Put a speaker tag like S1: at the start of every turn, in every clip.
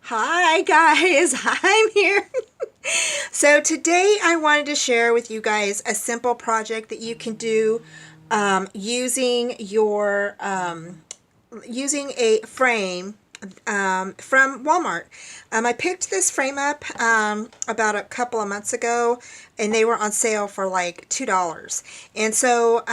S1: Hi guys, I'm here. So today I wanted to share with you guys a simple project that you can do using a frame from Walmart. I picked this frame up about a couple of months ago, and they were on sale for like $2. And so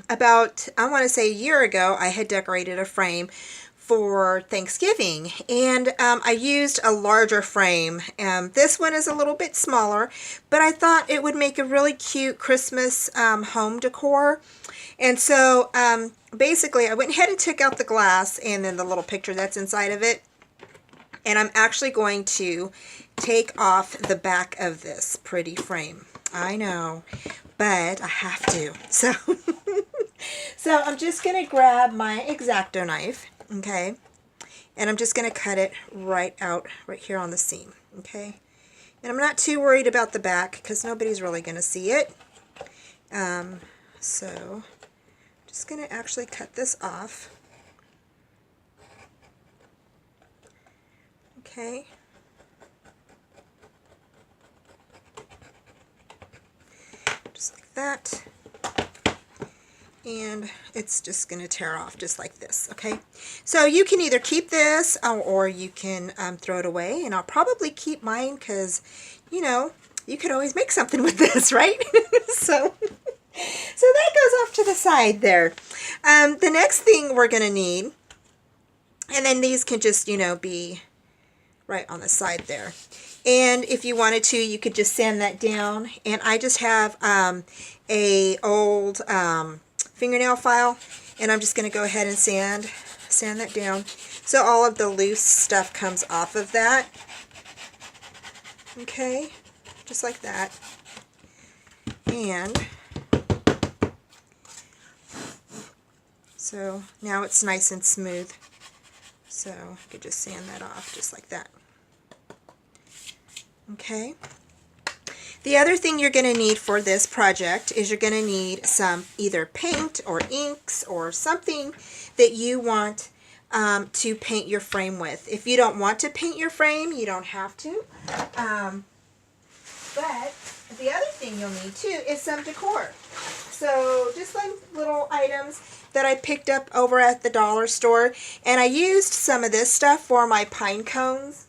S1: about, I want to say a year ago, I had decorated a frame for Thanksgiving, and I used a larger frame. This one is a little bit smaller, but I thought it would make a really cute Christmas home decor. And so basically I went ahead and took out the glass and then the little picture that's inside of it, and I'm actually going to take off the back of this pretty frame. I know, but I have to. So I'm just going to grab my X-Acto knife, okay, and I'm just going to cut it right out right here on the seam, okay. And I'm not too worried about the back because nobody's really going to see it. So I'm just going to actually cut this off, okay. Just like that. And it's just going to tear off just like this, okay? So you can either keep this or you can throw it away, and I'll probably keep mine because, you know, you could always make something with this, right? So that goes off to the side there. The next thing we're going to need, and then these can just, you know, be right on the side there. And if you wanted to, you could just sand that down. And I just have a old fingernail file, and I'm just going to go ahead and sand that down so all of the loose stuff comes off of that. Okay, just like that. And so now it's nice and smooth. So you could just sand that off just like that. Okay. The other thing you're going to need for this project is you're going to need some either paint or inks or something that you want to paint your frame with. If you don't want to paint your frame, you don't have to. But the other thing you'll need too is some decor. So just like little items that I picked up over at the dollar store. And I used some of this stuff for my pine cones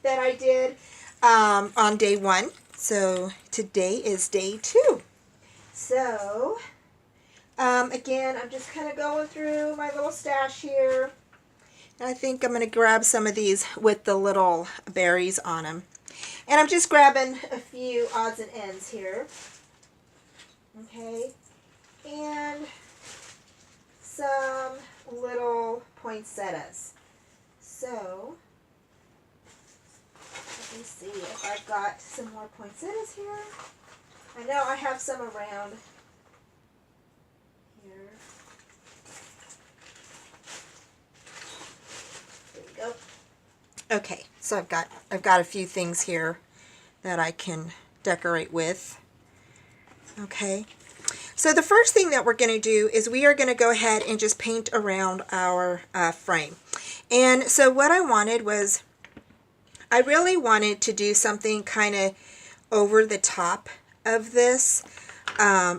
S1: that I did on day 1. So today is day 2. So again, I'm just kind of going through my little stash here. And I think I'm going to grab some of these with the little berries on them. And I'm just grabbing a few odds and ends here. Okay. And some little poinsettias. So let me see if I've got some more poinsettias here. I know I have some around here. There you go. Okay, so I've got a few things here that I can decorate with. Okay. So the first thing that we're going to do is we are going to go ahead and just paint around our frame. And so what I wanted was, I really wanted to do something kind of over the top of this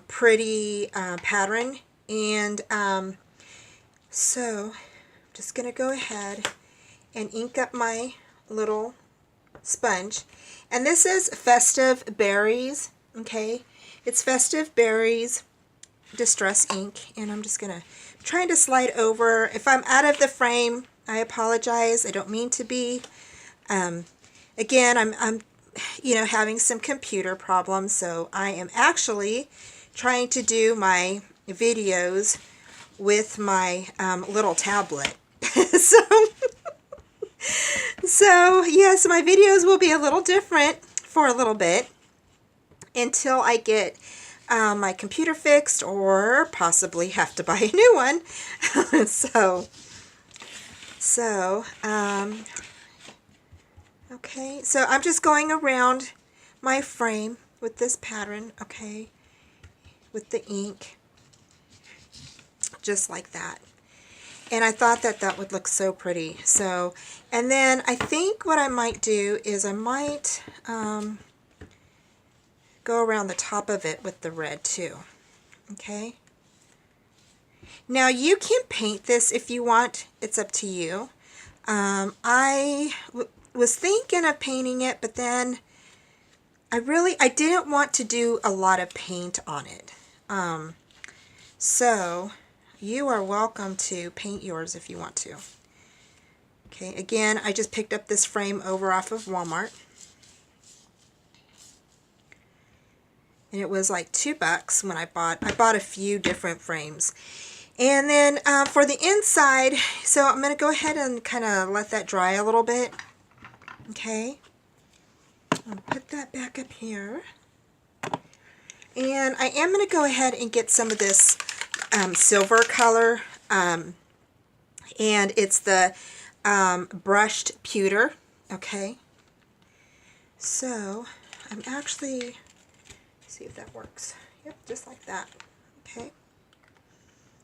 S1: pretty pattern. And so I'm just going to go ahead and ink up my little sponge. And this is Festive Berries, okay? It's Festive Berries Distress Ink, and I'm just gonna trying to slide over. If I'm out of the frame, I apologize. I don't mean to be. Again, I'm you know, having some computer problems, so I am actually trying to do my videos with my little tablet. So yes, my videos will be a little different for a little bit until I get my computer fixed or possibly have to buy a new one. Okay, so I'm just going around my frame with this pattern, okay, with the ink, just like that. And I thought that that would look so pretty. So, and then I think what I might do is I might go around the top of it with the red too. Okay. Now you can paint this if you want. It's up to you. I was thinking of painting it, but then I didn't want to do a lot of paint on it. So you are welcome to paint yours if you want to. Okay, again, I just picked up this frame over off of Walmart. And it was like $2 when I bought a few different frames. And then for the inside, so I'm going to go ahead and kind of let that dry a little bit. Okay. I'll put that back up here. And I am going to go ahead and get some of this silver color. And it's the brushed pewter. Okay. So I'm actually, see if that works. Yep, just like that. Okay.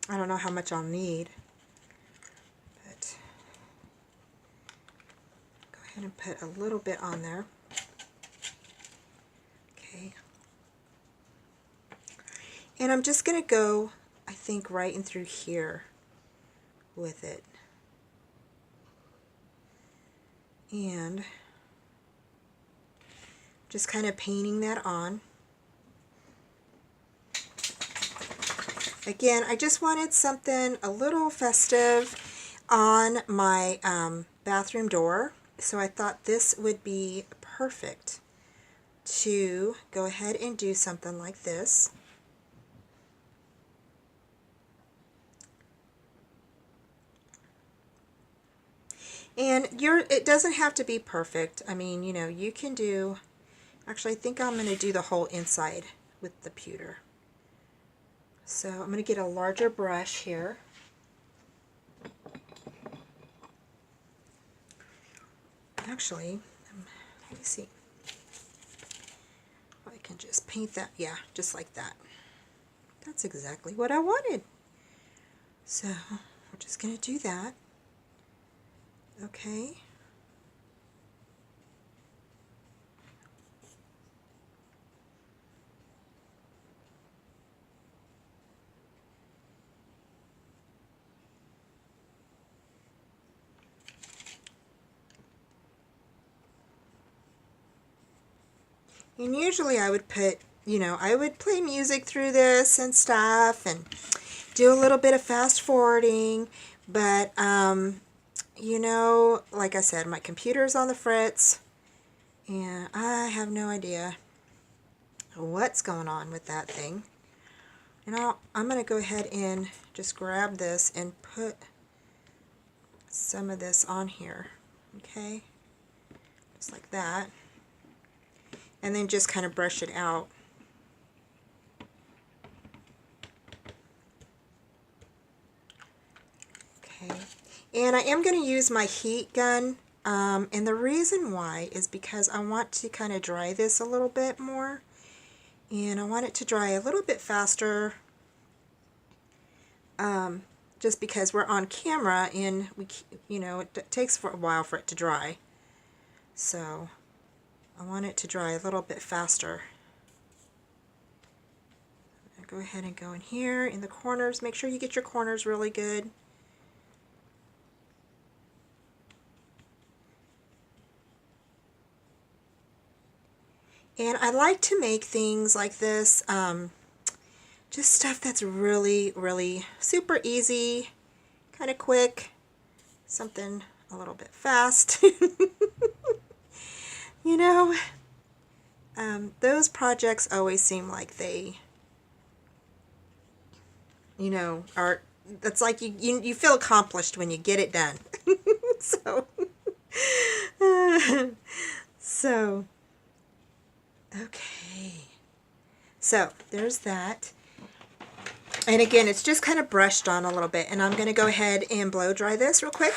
S1: I don't know how much I'll need, but go ahead and put a little bit on there. Okay. And I'm just going to go, I think, right in through here with it. And just kind of painting that on. Again, I just wanted something a little festive on my bathroom door, so I thought this would be perfect to go ahead and do something like this. And it doesn't have to be perfect. I mean, you know, you can do, actually I think I'm going to do the whole inside with the pewter. So I'm going to get a larger brush here. Actually, let me see. I can just paint that, yeah, just like that. That's exactly what I wanted. So we're just going to do that. Okay. And usually I would put, you know, I would play music through this and stuff and do a little bit of fast forwarding, but you know, like I said, my computer's on the fritz and I have no idea what's going on with that thing. And I'm going to go ahead and just grab this and put some of this on here, okay, just like that, and then just kind of brush it out. Okay, and I am going to use my heat gun, and the reason why is because I want to kind of dry this a little bit more, and I want it to dry a little bit faster, just because we're on camera and we, you know, it takes for a while for it to dry. So I want it to dry a little bit faster. I'll go ahead and go in here in the corners. Make sure you get your corners really good. And I like to make things like this, just stuff that's really, really super easy, kind of quick, something a little bit fast. You know, those projects always seem like they, you know, are, that's like you feel accomplished when you get it done. So, so, okay. So, there's that. And again, it's just kind of brushed on a little bit. And I'm going to go ahead and blow dry this real quick.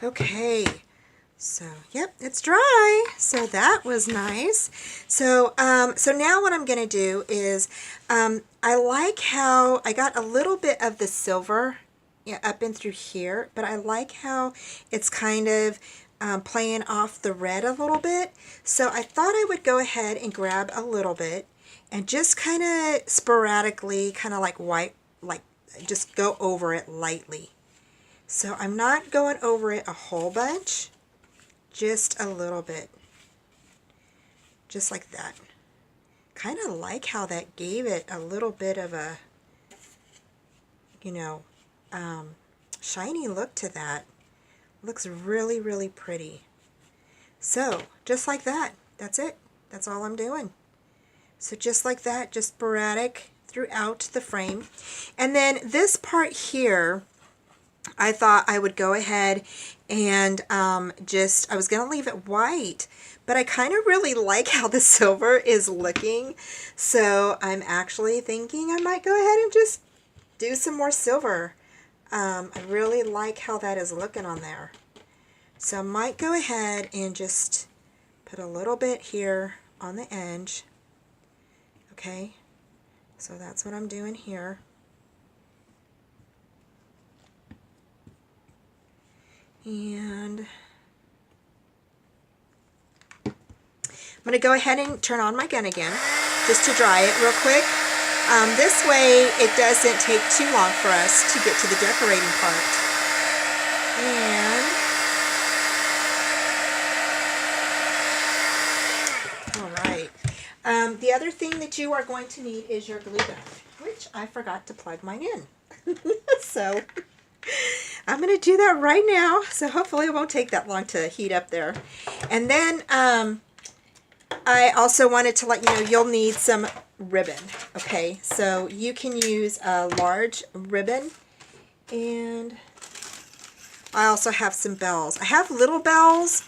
S1: Okay, so yep, it's dry. So that was nice. So so now what I'm gonna do is I like how I got a little bit of the silver, yeah, up and through here, but I like how it's kind of playing off the red a little bit. So I thought I would go ahead and grab a little bit and just kind of sporadically, kind of like white, like just go over it lightly. So I'm not going over it a whole bunch, just a little bit, just like that. Kind of like how that gave it a little bit of a, you know, shiny look to that. Looks really, really pretty. So just like that, that's it. That's all I'm doing. So just like that, just sporadic throughout the frame. And then this part here, I thought I would go ahead and I was going to leave it white, but I kind of really like how the silver is looking. So I'm actually thinking I might go ahead and just do some more silver. I really like how that is looking on there. So I might go ahead and just put a little bit here on the edge. Okay, so that's what I'm doing here. And I'm going to go ahead and turn on my gun again, just to dry it real quick. This way it doesn't take too long for us to get to the decorating part. And alright. The other thing that you are going to need is your glue gun, which I forgot to plug mine in. So I'm going to do that right now, so hopefully it won't take that long to heat up there. And then I also wanted to let you know you'll need some ribbon, okay? So you can use a large ribbon, and I also have some bells. I have little bells,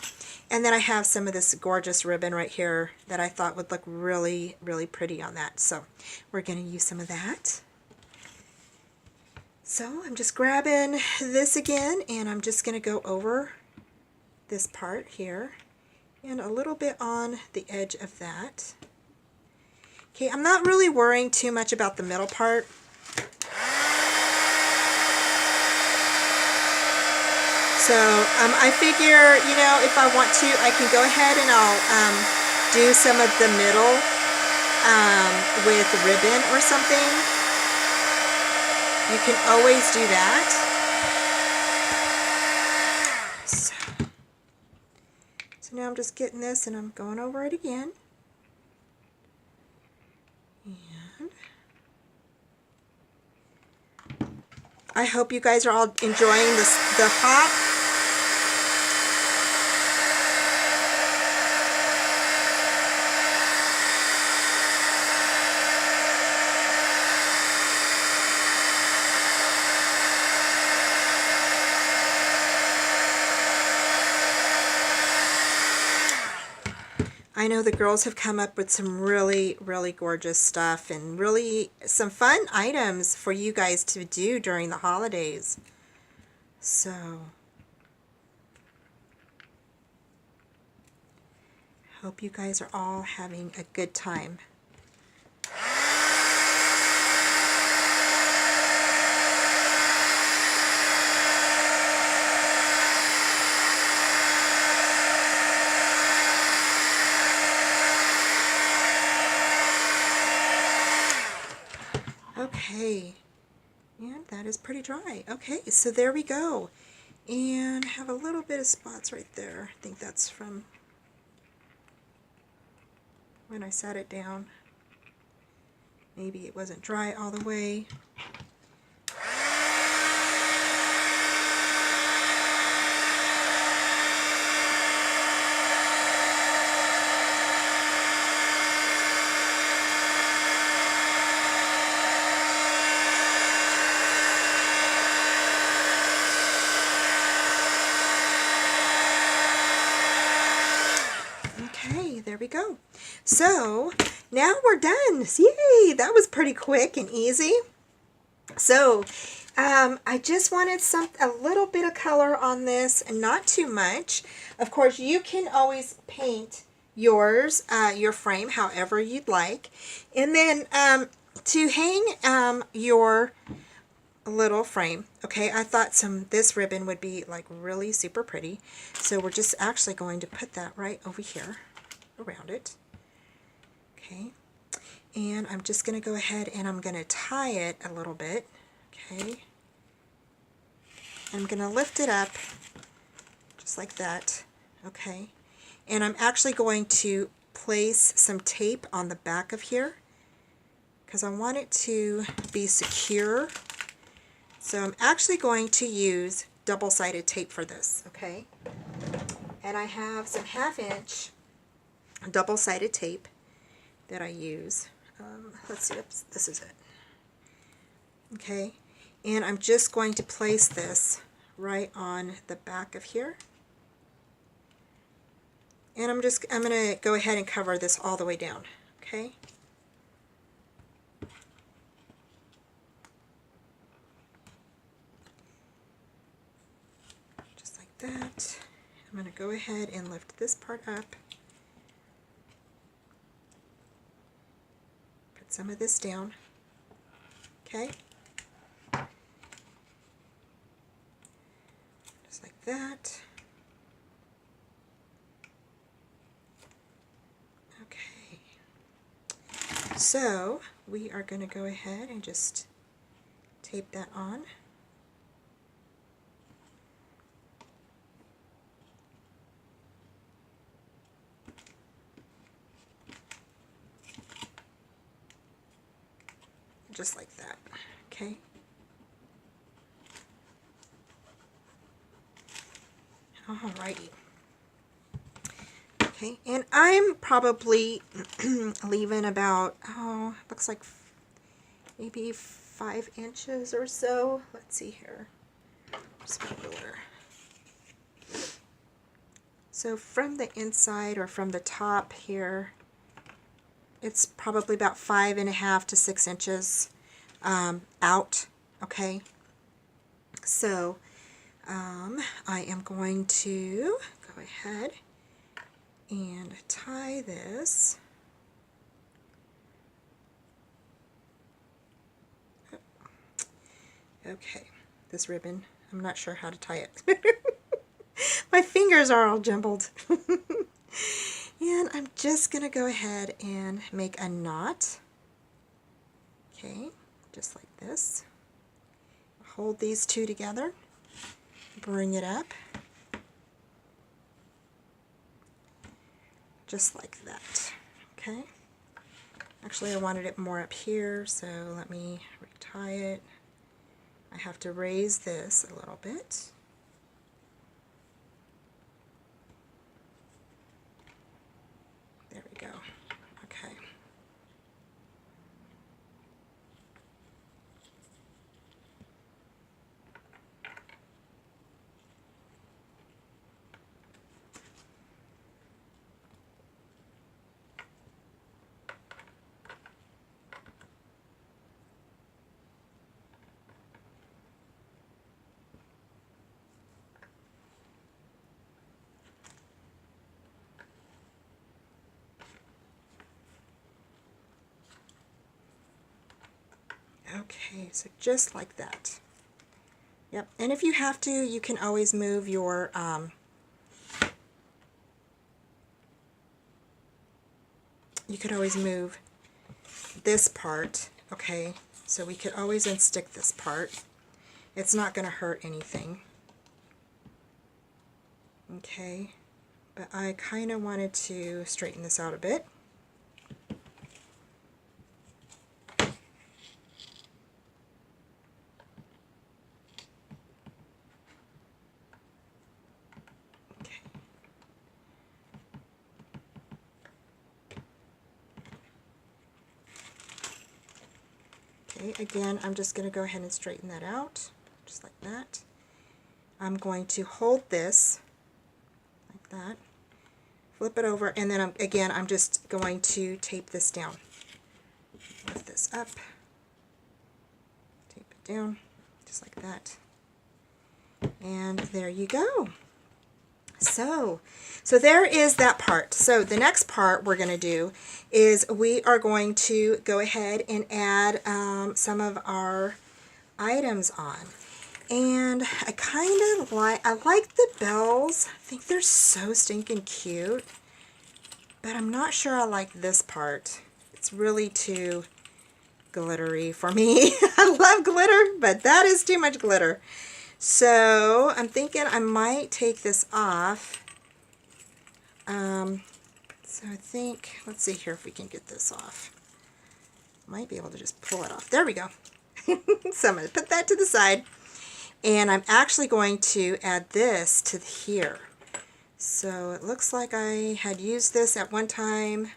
S1: and then I have some of this gorgeous ribbon right here that I thought would look really, really pretty on that. So we're going to use some of that. So I'm just grabbing this again, and I'm just going to go over this part here and a little bit on the edge of that. Okay, I'm not really worrying too much about the middle part. So I figure, you know, if I want to, I can go ahead and I'll do some of the middle with ribbon or something. You can always do that. So now I'm just getting this and I'm going over it again. And I hope you guys are all enjoying the hot. I know the girls have come up with some really, really gorgeous stuff and really some fun items for you guys to do during the holidays. So, hope you guys are all having a good time. Okay, and that is pretty dry. Okay, so there we go. And have a little bit of spots right there. I think that's from when I sat it down. Maybe it wasn't dry all the way. There we go. So now we're done. Yay! That was pretty quick and easy. So I just wanted a little bit of color on this, and not too much. Of course, you can always paint your frame however you'd like. And then to hang your little frame, okay, I thought this ribbon would be like really super pretty. So we're just actually going to put that right over here around it. Okay. And I'm just going to go ahead and I'm going to tie it a little bit. Okay. I'm going to lift it up just like that. Okay. And I'm actually going to place some tape on the back of here because I want it to be secure. So I'm actually going to use double-sided tape for this. Okay. And I have some 1/2" double-sided tape that I use. Let's see, this is it. Okay, and I'm just going to place this right on the back of here. And I'm going to go ahead and cover this all the way down. Okay. Just like that. I'm going to go ahead and lift this part up. Some of this down. Okay. Just like that. Okay. So we are going to go ahead and just tape that on. Just like that. Okay. Alrighty. Okay, and I'm probably leaving about, looks like maybe 5 inches or so. Let's see here. Just my ruler. So from the inside or from the top here, it's probably about 5.5 to 6 inches out. Okay. So I am going to go ahead and tie this. Okay, this ribbon, I'm not sure how to tie it. My fingers are all jumbled. And I'm just going to go ahead and make a knot. Okay, just like this. Hold these two together. Bring it up. Just like that. Okay. Actually, I wanted it more up here, so let me retie it. I have to raise this a little bit. There we go. Okay. Okay, so just like that. Yep, and if you have to, you can always move your you could always move this part, okay? So we could always unstick this part. It's not going to hurt anything. Okay, but I kind of wanted to straighten this out a bit. Okay, again, I'm just going to go ahead and straighten that out, just like that. I'm going to hold this like that, flip it over, and then I'm just going to tape this down. Lift this up, tape it down, just like that. And there you go. So there is that part. So the next part we're going to do is we are going to go ahead and add some of our items on. And I like the bells. I think they're so stinking cute. But I'm not sure I like this part. It's really too glittery for me. I love glitter, but that is too much glitter. So I'm thinking I might take this off. So I think, let's see here if we can get this off. Might be able to just pull it off. There we go. So I'm going to put that to the side. And I'm actually going to add this to here. So it looks like I had used this at one time.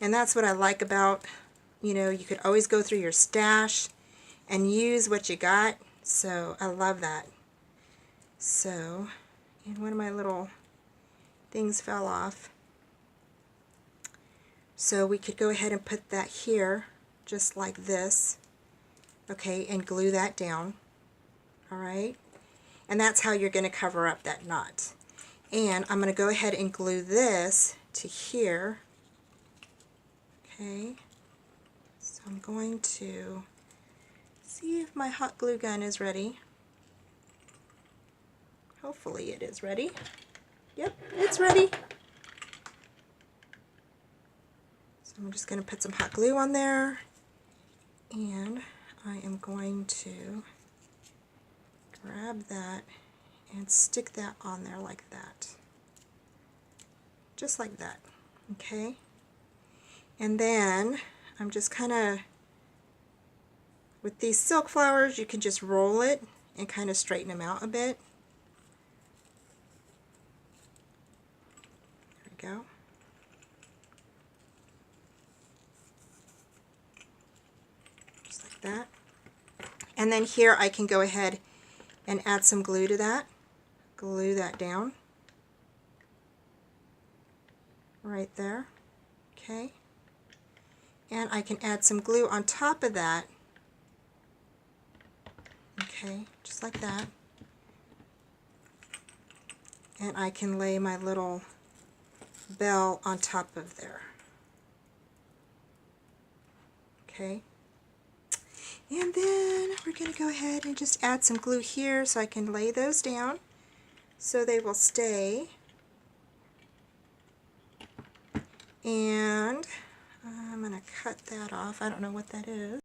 S1: And that's what I like about, you know, you could always go through your stash and use what you got. So I love that. So, and one of my little things fell off. So we could go ahead and put that here, just like this. Okay, and glue that down. Alright, and that's how you're going to cover up that knot. And I'm going to go ahead and glue this to here. Okay, so I'm going to see if my hot glue gun is ready. Hopefully it is ready. Yep, it's ready. So I'm just going to put some hot glue on there, and I am going to grab that and stick that on there like that. Just like that. Okay? And then I'm just kind of, with these silk flowers, you can just roll it and kind of straighten them out a bit. There we go. Just like that. And then here I can go ahead and add some glue to that. Glue that down. Right there. Okay. And I can add some glue on top of that. Okay, just like that. And I can lay my little bell on top of there. Okay. And then we're going to go ahead and just add some glue here so I can lay those down so they will stay. And I'm going to cut that off. I don't know what that is.